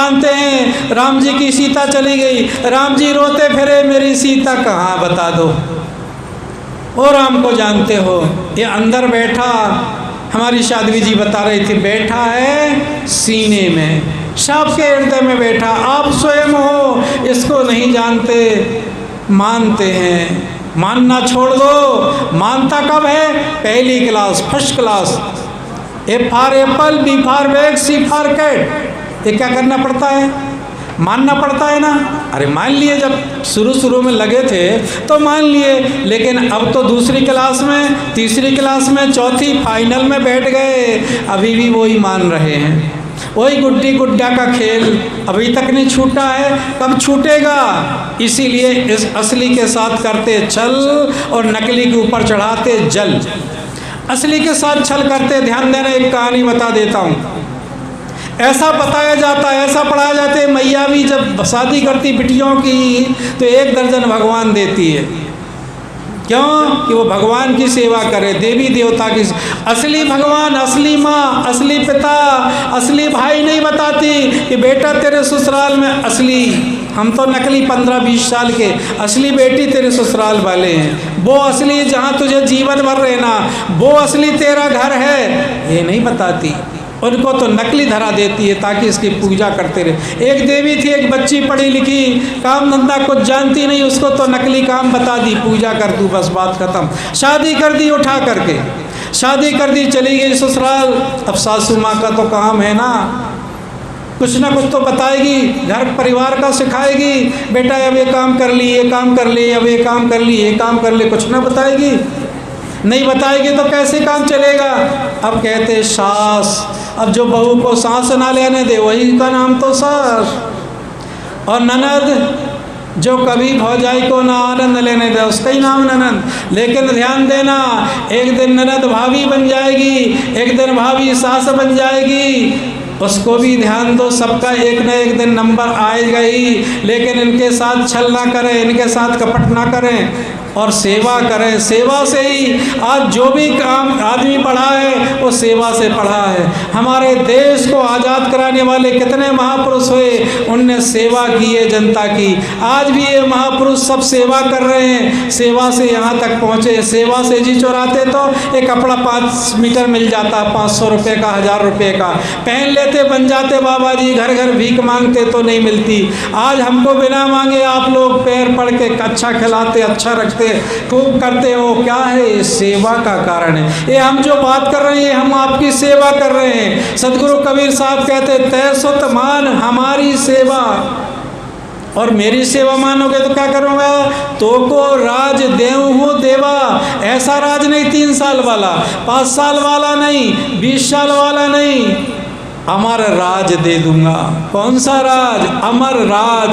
जानते हैं राम जी की सीता चली गई, राम जी रोते फिरे मेरी सीता कहाँ बता दो। वो राम को जानते हो, ये अंदर बैठा, हमारी साध्वी जी बता रही थी, बैठा है सीने में, सबके हृदय में बैठा। आप स्वयं हो, इसको नहीं जानते, मानते हैं। मानना छोड़ दो। मानता कब है? पहली class, first class. A for apple, B for bag, C for cat. ये क्या करना पड़ता है? मानना पड़ता है ना। अरे मान लिए, जब शुरू में लगे थे तो मान लिए, लेकिन अब तो दूसरी क्लास में, तीसरी क्लास में, चौथी फाइनल में बैठ गए, अभी भी वही मान रहे हैं। वही गुड्डी गुड्डा का खेल अभी तक नहीं छूटा है, कब छूटेगा? इसीलिए इस असली के साथ करते छल और नकली के ऊपर चढ़ाते जल। असली के साथ छल करते, ध्यान देना, एक कहानी बता देता हूँ। ऐसा बताया जाता है, ऐसा पढ़ाया जाता है, मैया भी जब शादी करती बिटियों की तो 1 दर्जन भगवान देती है। क्यों? कि वो भगवान की सेवा करे, देवी देवता की। असली भगवान, असली माँ, असली पिता, असली भाई नहीं बताती कि बेटा तेरे ससुराल में असली, हम तो नकली 15-20 साल के, असली बेटी तेरे ससुराल वाले हैं, वो असली जहाँ तुझे जीवन भर रहना, वो असली तेरा घर है, ये नहीं बताती। उनको तो नकली धरा देती है ताकि इसकी पूजा करते रहे। एक देवी थी, एक बच्ची पढ़ी लिखी, काम धंधा कुछ जानती नहीं, उसको तो नकली काम बता दी, पूजा कर दूँ बस, बात खत्म। शादी कर दी, उठा करके शादी कर दी, चली गई ससुराल। अब सासू माँ का तो काम है ना, कुछ ना कुछ तो बताएगी, घर परिवार का सिखाएगी, बेटा अब ये काम कर ली, ये काम कर ली, अब ये काम कर ली, ये काम कर ली, कुछ ना बताएगी। नहीं बताएगी तो कैसे काम चलेगा? अब कहते सास, अब जो बहू को सांस ना लेने दे वही का नाम तो सास। और ननद, जो कभी भौजाई को ना आनंद लेने दे उसका ही नाम ननद। लेकिन ध्यान देना, एक दिन ननद भाभी बन जाएगी, एक दिन भाभी सास बन जाएगी, उसको भी ध्यान दो। सबका एक न एक दिन नंबर आएगा ही, लेकिन इनके साथ छल ना करें, इनके साथ कपट ना करें और सेवा करें। सेवा से ही आज जो भी काम आदमी पढ़ा है वो सेवा से पढ़ा है। हमारे देश को आज़ाद कराने वाले कितने महापुरुष हुए, उनने सेवा की है जनता की। आज भी ये महापुरुष सब सेवा कर रहे हैं, सेवा से यहाँ तक पहुँचे। सेवा से जी चुराते तो एक कपड़ा 5 मीटर मिल जाता, 500 रुपये का, 1000 रुपये का, पहन लेते, बन जाते बाबा जी। घर घर भीख मांगते तो नहीं मिलती। आज हमको बिना मांगे आप लोग पैर पड़ के अच्छा खिलाते, अच्छा रखते, खूब करते हो। क्या है? ये सेवा का कारण है। ये हम जो बात कर रहे हैं, हम आपकी सेवा कर रहे हैं। सदगुरु कबीर साहब कहते, तैसुत मान हमारी सेवा, और मेरी सेवा मानोगे तो क्या करूँगा? तो को राज देव हूँ देवा। ऐसा राज नहीं 3 साल वाला, 5 साल वाला नहीं, 20 साल वाला नहीं, अमर राज दे दूंगा। कौन सा राज? अमर राज,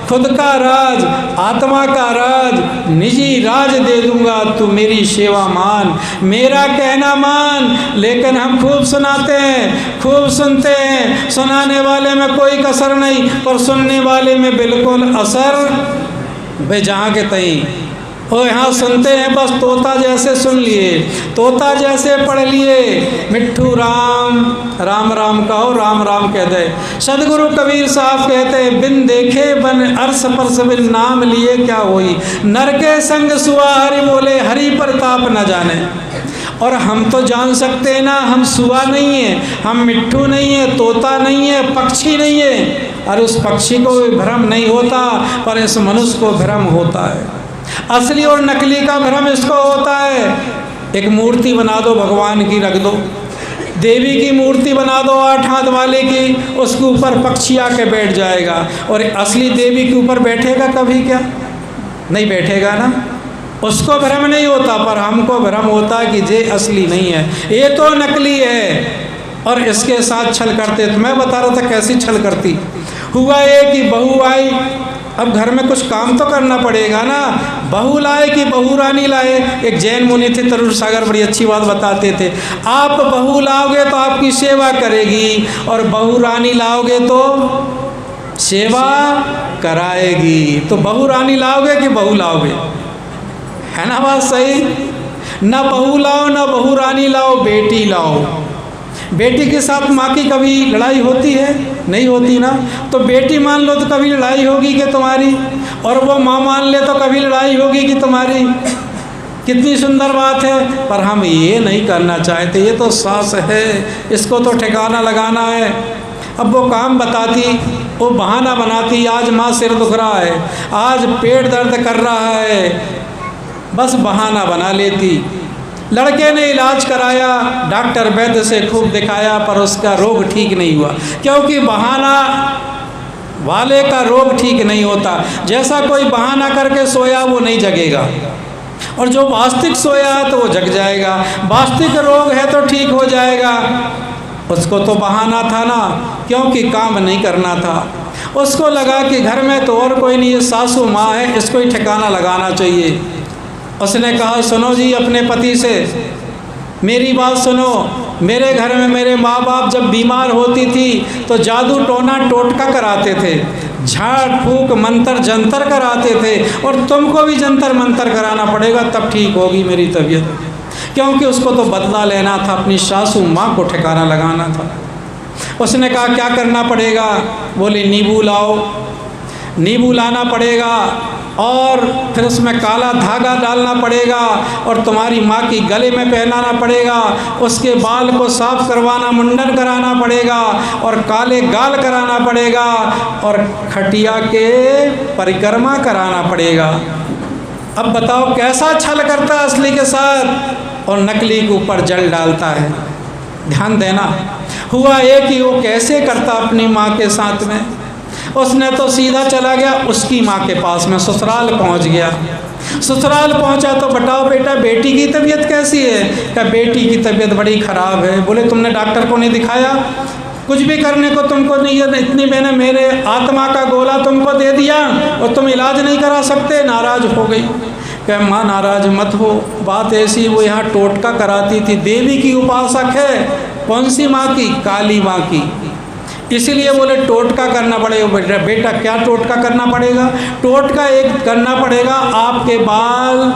खुद का राज, आत्मा का राज, निजी राज दे दूंगा। तू मेरी सेवा मान, मेरा कहना मान। लेकिन हम खूब सुनाते हैं, खूब सुनते हैं, सुनाने वाले में कोई कसर नहीं, पर सुनने वाले में बिल्कुल असर। वे जहाँ के तई वो यहाँ सुनते हैं, बस तोता जैसे सुन लिए, तोता जैसे पढ़ लिए। मिट्ठू राम राम राम कहो, राम राम कह दे। सदगुरु कबीर साहब कहते हैं, बिन देखे बन अर्श परस बिन नाम लिए क्या होई, नर के संग सुआ हरि बोले, हरि प्रताप न जाने। और हम तो जान सकते हैं ना, हम सुआ नहीं है, हम मिट्ठू नहीं है, तोता नहीं है, पक्षी नहीं है। और उस पक्षी को भी भ्रम नहीं होता, पर इस मनुष्य को भ्रम होता है। असली और नकली का भ्रम इसको होता है। एक मूर्ति बना दो, भगवान की रख दो, देवी की मूर्ति बना दो 8 हाथ वाले की, उसके ऊपर पक्षी आके बैठ जाएगा, और असली देवी के ऊपर बैठेगा कभी? क्या नहीं बैठेगा ना। उसको भ्रम नहीं होता, पर हमको भ्रम होता है कि ये असली नहीं है, ये तो नकली है। और इसके साथ छल करते। तो मैं बता रहा था कैसी छल करती। हुआ ये कि बहू आई, अब घर में कुछ काम तो करना पड़ेगा ना। बहू लाए कि बहू रानी लाए। एक जैन मुनि थे तरुण सागर, बड़ी अच्छी बात बताते थे, आप बहू लाओगे तो आपकी सेवा करेगी, और बहू रानी लाओगे तो सेवा कराएगी। तो बहू रानी लाओगे कि बहू लाओगे? है ना बात सही? ना बहू लाओ ना बहू रानी लाओ, बेटी लाओ। बेटी के साथ माँ की कभी लड़ाई होती है? नहीं होती ना। तो बेटी मान लो तो कभी लड़ाई होगी कि तुम्हारी, और वो माँ मान ले तो कभी लड़ाई होगी कि तुम्हारी। कितनी सुंदर बात है। पर हम ये नहीं करना चाहते। ये तो सास है, इसको तो ठिकाना लगाना है। अब वो काम बताती, वो बहाना बनाती, आज माँ सिर दुख रहा है, आज पेट दर्द कर रहा है, बस बहाना बना लेती। लड़के ने इलाज कराया, डॉक्टर वैद्य से खूब दिखाया, पर उसका रोग ठीक नहीं हुआ, क्योंकि बहाना वाले का रोग ठीक नहीं होता। जैसा कोई बहाना करके सोया वो नहीं जगेगा, और जो वास्तविक सोया है तो वो जग जाएगा। वास्तविक रोग है तो ठीक हो जाएगा। उसको तो बहाना था ना, क्योंकि काम नहीं करना था। उसको लगा कि घर में तो और कोई नहीं, ये सासू माँ है, इसको ही ठिकाना लगाना चाहिए। उसने कहा, सुनो जी अपने पति से, मेरी बात सुनो। मेरे घर में मेरे माँ बाप जब बीमार होती थी तो जादू टोना टोटका कराते थे, झाड़ फूक मंत्र जंतर कराते थे, और तुमको भी जंतर मंतर कराना पड़ेगा तब ठीक होगी मेरी तबीयत। क्योंकि उसको तो बदला लेना था, अपनी सासू माँ को ठिकाना लगाना था। उसने कहा क्या करना पड़ेगा? बोले नींबू लाओ। नींबू लाना पड़ेगा, और फिर उसमें काला धागा डालना पड़ेगा, और तुम्हारी माँ की गले में पहनाना पड़ेगा। उसके बाल को साफ करवाना, मुंडन कराना पड़ेगा, और काले गाल कराना पड़ेगा, और खटिया के परिक्रमा कराना पड़ेगा। अब बताओ कैसा छल करता है असली के साथ, और नकली के ऊपर जल डालता है। ध्यान देना। हुआ ये कि वो कैसे करता अपनी माँ के साथ में। उसने तो सीधा चला गया उसकी माँ के पास में, ससुराल पहुँच गया। ससुराल पहुँचा तो बताओ बेटा बेटी की तबीयत कैसी है? क्या बेटी की तबीयत बड़ी ख़राब है। बोले तुमने डॉक्टर को नहीं दिखाया? कुछ भी करने को तुमको नहीं है, इतनी मैंने मेरे आत्मा का गोला तुमको दे दिया और तुम इलाज नहीं करा सकते। नाराज़ हो गई। क्या माँ नाराज़ मत हो, बात ऐसी, वो यहाँ टोटका कराती थी, देवी की उपासक है। कौन सी माँ की? काली माँ की। इसीलिए बोले टोटका करना पड़ेगा। बेटा क्या टोटका करना पड़ेगा? टोटका एक करना पड़ेगा, आपके बाल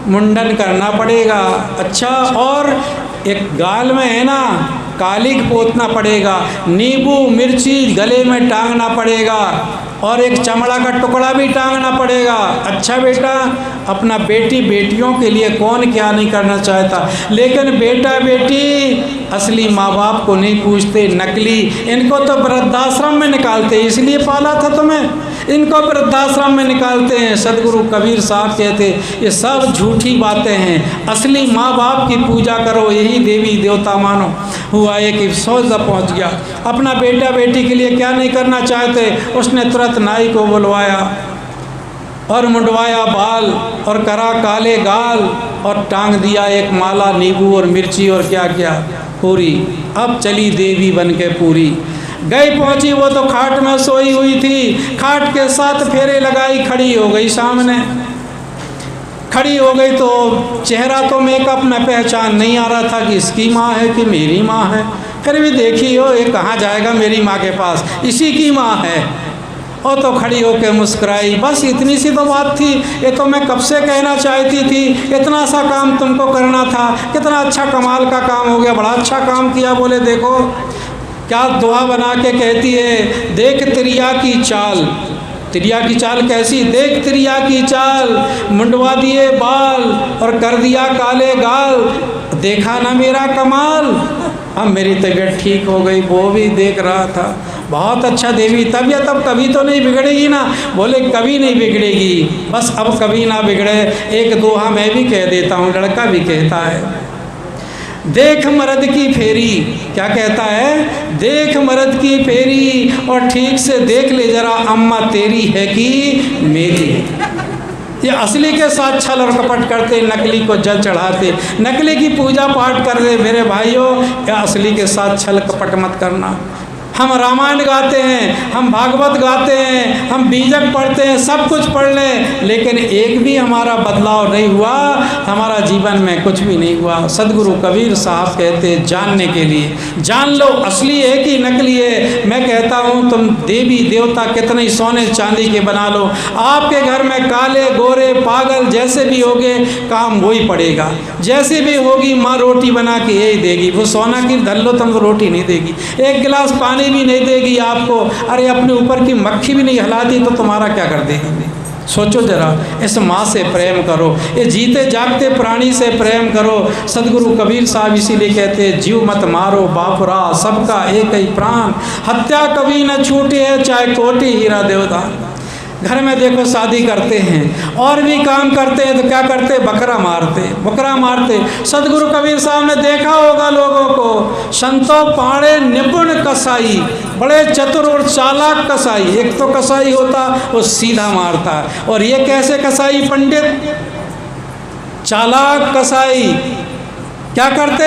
मुंडन करना पड़ेगा। अच्छा, और एक गाल में है ना कालिक पोतना पड़ेगा, नींबू मिर्ची गले में टांगना पड़ेगा, और एक चमड़ा का टुकड़ा भी टांगना पड़ेगा। अच्छा बेटा, अपना बेटी बेटियों के लिए कौन क्या नहीं करना चाहता, लेकिन बेटा बेटी असली माँ बाप को नहीं पूछते, नकली। इनको तो वृद्धाश्रम में निकालते, इसलिए पाला था तुम्हें, इनको वृद्धाश्रम में निकालते हैं। सदगुरु कबीर साहब कहते ये सब झूठी बातें हैं। असली माँ बाप की पूजा करो, यही देवी देवता मानो। हुआ एक सोच पहुँच गया, अपना बेटा बेटी के लिए क्या नहीं करना चाहते। उसने तुरंत नाई को बुलवाया और मुंडवाया बाल, और करा काले गाल, और टांग दिया एक माला नींबू और मिर्ची और क्या क्या पूरी। अब चली देवी बन के पूरी। गई पहुंची, वो तो खाट में सोई हुई थी, खाट के साथ फेरे लगाई, खड़ी हो गई सामने। खड़ी हो गई तो चेहरा तो मेकअप में पहचान नहीं आ रहा था कि इसकी माँ है कि मेरी माँ है। फिर भी देखी हो, ये कहाँ जाएगा मेरी माँ के पास, इसी की माँ है। और तो खड़ी होकर मुस्कुराई। बस इतनी सी तो बात थी, ये तो मैं कब से कहना चाहती थी, इतना सा काम तुमको करना था। कितना अच्छा कमाल का काम हो गया, बड़ा अच्छा काम किया। बोले देखो क्या दुआ बना के कहती है, देख तिरिया की चाल। तिरिया की चाल कैसी? देख तिरिया की चाल, मुंडवा दिए बाल और कर दिया काले गाल, देखा ना मेरा कमाल। अब मेरी तबीयत ठीक हो गई, वो भी देख रहा था। बहुत अच्छा देवी, तबीयत अब कभी तो नहीं बिगड़ेगी ना? बोले कभी नहीं बिगड़ेगी, बस अब कभी ना बिगड़े। एक दोहा मैं भी कह देता हूँ, लड़का भी कहता है, देख मर्द की फेरी। क्या कहता है? देख मर्द की फेरी, और ठीक से देख ले जरा अम्मा तेरी है कि मेरी। ये असली के साथ छल और कपट करते, नकली को जल चढ़ाते, नकली की पूजा पाठ कर दे। मेरे भाइयों, या असली के साथ छल कपट मत करना। हम रामायण गाते हैं, हम भागवत गाते हैं, हम बीजक पढ़ते हैं, सब कुछ पढ़ लें, लेकिन एक भी हमारा बदलाव नहीं हुआ, हमारा जीवन में कुछ भी नहीं हुआ। सदगुरु कबीर साहब कहते जानने के लिए, जान लो असली है कि नकली है। मैं कहता हूँ तुम देवी देवता कितने सोने चांदी के बना लो, आपके घर में काले गोरे पागल जैसे भी होगे काम वही पड़ेगा। जैसे भी होगी माँ रोटी बना के यही देगी, वो सोना की धर लो तुम रोटी नहीं देगी, एक गिलास पानी भी नहीं देगी आपको। अरे अपने ऊपर की मक्खी भी नहीं हिलाती तो तुम्हारा क्या कर देगी। सोचो जरा, इस माँ से प्रेम करो, ये जीते जागते प्राणी से प्रेम करो। सदगुरु कबीर साहब इसीलिए कहते जीव मत मारो बापुरा, सबका एक ही प्राण, हत्या कभी न छूटे है चाहे कोटि हीरा देवदान। घर में देखो शादी करते हैं और भी काम करते हैं तो क्या करते, बकरा मारते। सदगुरु कबीर साहब ने देखा होगा लोगों को, संतों पाड़े निपुण कसाई, बड़े चतुर और चालाक कसाई। एक तो कसाई होता वो सीधा मारता है, और ये कैसे कसाई, पंडित चालाक कसाई क्या करते,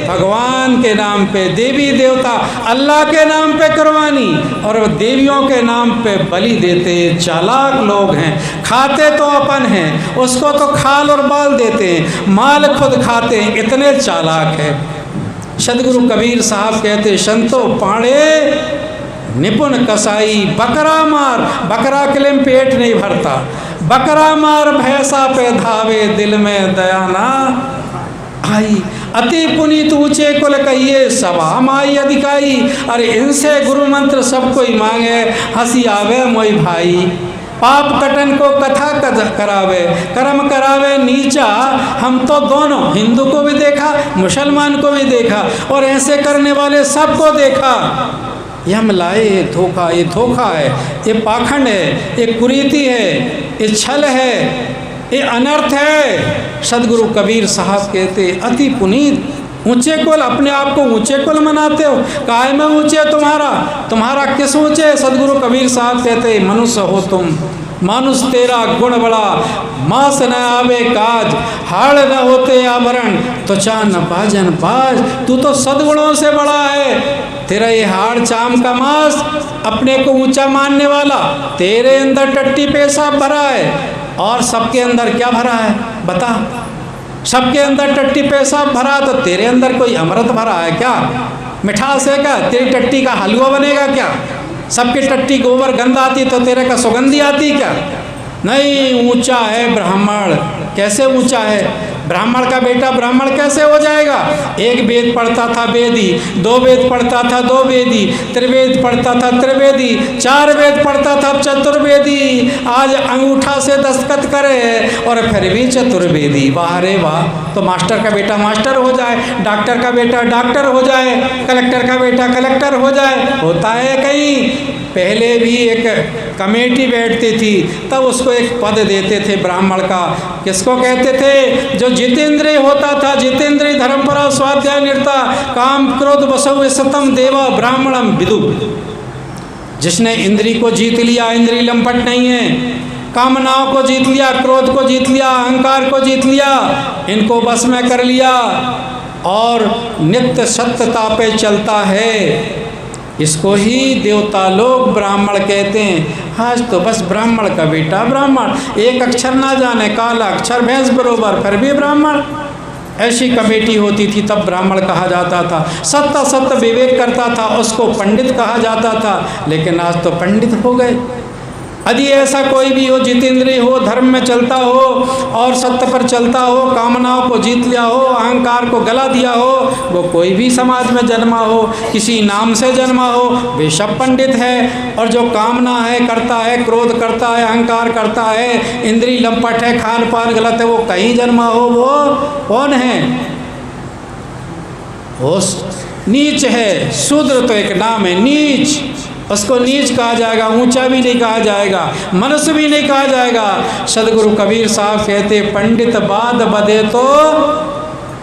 भगवान के नाम पे, देवी देवता अल्लाह के नाम पे कुर्बानी और देवियों के नाम पे बलि देते। चालाक लोग हैं, खाते तो अपन हैं, उसको तो खाल और बाल देते हैं, माल खुद खाते हैं, इतने चालाक है। सदगुरु कबीर साहब कहते संतो पाड़े निपुण कसाई, बकरा मार, बकरा के लिए पेट नहीं भरता, बकरा मार भैंसा पे धावे, दिल में दया ना आई, अति पुनीत ऊंचे कुल कहिए सभा माई अधिकाई। अरे इनसे गुरु मंत्र सब कोई मांगे, हंसी आवे मोई भाई, पाप कटन को कथा करावे, कर्म करावे नीचा। हम तो दोनों, हिंदू को भी देखा मुसलमान को भी देखा और ऐसे करने वाले सबको देखा। ये हम लाए धोखा, ये धोखा है, ये पाखंड है, ये कुरीति है, ये छल है, ये अनर्थ है। सदगुरु कबीर साहब कहते अति पुनीत ऊंचे कुल, अपने आप को ऊंचे कुल मनाते हो, काय में ऊंचे तुम्हारा किस ऊंचे। सदगुरु कबीर साहब कहते मनुष्य हो तुम, मानुष तेरा गुण बड़ा, मास न आवे काज, हाड़ न होते आभरण, त्वचा न बाजन बाज। तू तो सदगुणों से बड़ा है, तेरा ये हाड़ चाम का मांस, अपने को ऊंचा मानने वाला, तेरे अंदर टट्टी पेशाब भरा है और सबके अंदर क्या भरा है बता। सबके अंदर टट्टी पेशाब भरा तो तेरे अंदर कोई अमृत भरा है क्या, मिठास है क्या, तेरी टट्टी का हलवा बनेगा क्या। सबकी टट्टी गोबर गंध आती तो तेरे का सुगंधी आती क्या। नहीं, ऊंचा है ब्राह्मण। कैसे ऊंचा है, ब्राह्मण का बेटा ब्राह्मण कैसे हो जाएगा। एक वेद पढ़ता था वेदी, दो वेद पढ़ता था दो वेदी, त्रिवेद पढ़ता था त्रिवेदी, चार वेद पढ़ता था चतुर्वेदी। आज अंगूठा से दस्तखत करे और फिर भी चतुर्वेदी। वाह रे वाह। तो मास्टर का बेटा मास्टर हो जाए, डॉक्टर का बेटा डॉक्टर हो जाए, कलेक्टर का बेटा कलेक्टर हो जाए, होता है कहीं। पहले भी एक कमेटी बैठती थी तब उसको एक पद देते थे ब्राह्मण का। किसको कहते थे, जो जितेंद्रिय होता था, जितेंद्रिय धर्मपरा स्वाध्याय निरता, काम क्रोध बसव सतम देवा ब्राह्मणम विदु। जिसने इंद्री को जीत लिया, इंद्री लंपट नहीं है, कामनाओं को जीत लिया, क्रोध को जीत लिया, अहंकार को जीत लिया, इनको बस में कर लिया और नित्य सत्यता पे चलता है, इसको ही देवता लोग ब्राह्मण कहते हैं। आज तो बस ब्राह्मण का बेटा ब्राह्मण, एक अक्षर ना जाने, काला अक्षर भैंस बरोबर, फिर भी ब्राह्मण। ऐसी कमेटी होती थी तब ब्राह्मण कहा जाता था। सत्य सत्य विवेक करता था उसको पंडित कहा जाता था, लेकिन आज तो पंडित हो गए। यदि ऐसा कोई भी हो, जितेंद्रिय हो, धर्म में चलता हो और सत्य पर चलता हो, कामनाओं को जीत लिया हो, अहंकार को गला दिया हो, वो कोई भी समाज में जन्मा हो, किसी नाम से जन्मा हो, वे सब पंडित है। और जो कामना है करता है, क्रोध करता है, अहंकार करता है, इंद्रिय लंपट है, खान पान गलत है, वो कहीं जन्मा हो, वो कौन है, वो नीच है। शूद्र तो एक नाम है, नीच, उसको नीच कहा जाएगा, ऊंचा भी नहीं कहा जाएगा, मनुष्य भी नहीं कहा जाएगा। सदगुरु कबीर साहब कहते पंडित बाद बदे तो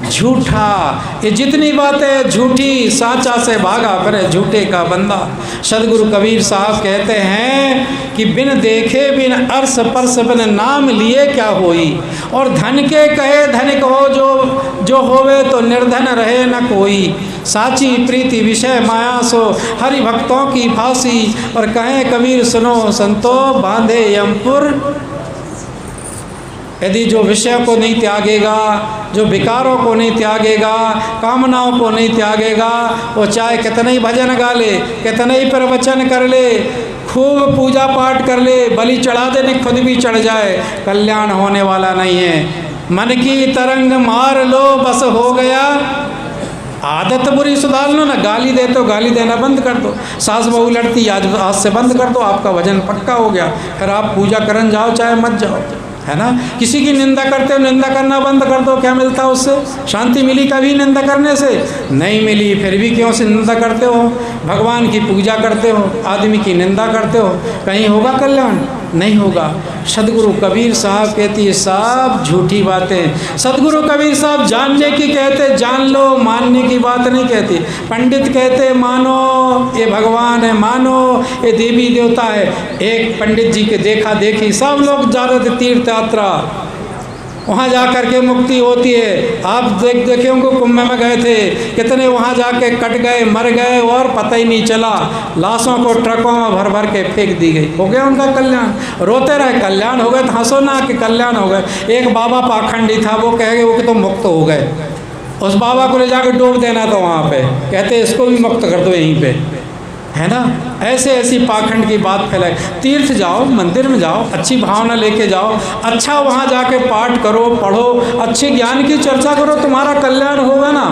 झूठा। ये जितनी बातें झूठी, साचा से भागा फिरे झूठे का बंदा। सदगुरु कबीर साहब कहते हैं कि बिन देखे बिन अर्श परस बिन नाम लिए क्या होई, और धन के कहे धनिक हो जो होवे तो निर्धन रहे न कोई। साची प्रीति विषय माया सो हरि भक्तों की फांसी, और कहें कबीर सुनो संतो बांधे यमपुर। यदि जो विषय को नहीं त्यागेगा, जो विकारों को नहीं त्यागेगा, कामनाओं को नहीं त्यागेगा, वो चाहे कितने ही भजन गा ले, कितने ही प्रवचन कर ले, खूब पूजा पाठ कर ले, बलि चढ़ा देने खुद भी चढ़ जाए, कल्याण होने वाला नहीं है। मन की तरंग मार लो बस हो गया। आदत बुरी सुधार लो ना, गाली दे तो गाली देना बंद कर दो, सास बहू लड़ती आज से बंद कर दो, आपका वजन पक्का हो गया। फिर आप पूजा करन जाओ चाहे मत जाओ, है ना। किसी की निंदा करते हो, निंदा करना बंद कर दो, क्या मिलता है उससे? शांति मिली कभी निंदा करने से? नहीं मिली। फिर भी क्यों से निंदा करते हो? भगवान की पूजा करते हो, आदमी की निंदा करते हो, कहीं होगा कल्याण? नहीं होगा। सदगुरु कबीर साहब कहती है सब झूठी बातें। सदगुरु कबीर साहब जानने की कहते, जान लो, मानने की बात नहीं कहती। पंडित कहते मानो ये भगवान है, मानो ये देवी देवता है। एक पंडित जी के देखा देखी सब लोग जा रहे थे तीर्थ यात्रा, वहाँ जा कर के मुक्ति होती है। आप देखे उनको कुंभ में गए थे, कितने वहाँ जाके कट गए, मर गए और पता ही नहीं चला। लाशों को ट्रकों में भर भर के फेंक दी गई, हो गया उनका कल्याण। रोते रहे कल्याण हो गए, तो हंसो ना कि कल्याण हो गए। एक बाबा पाखंडी था, वो कह गए वो कि तो मुक्त हो गए। उस बाबा को ले जाकर डूब देना था वहाँ पे, कहते इसको भी मुक्त कर दो यहीं पे, है ना। ऐसे ऐसी पाखंड की बात फैलाए। तीर्थ जाओ, मंदिर में जाओ, अच्छी भावना लेके जाओ, अच्छा वहाँ जाके पाठ करो, पढ़ो, अच्छे ज्ञान की चर्चा करो, तुम्हारा कल्याण होगा ना।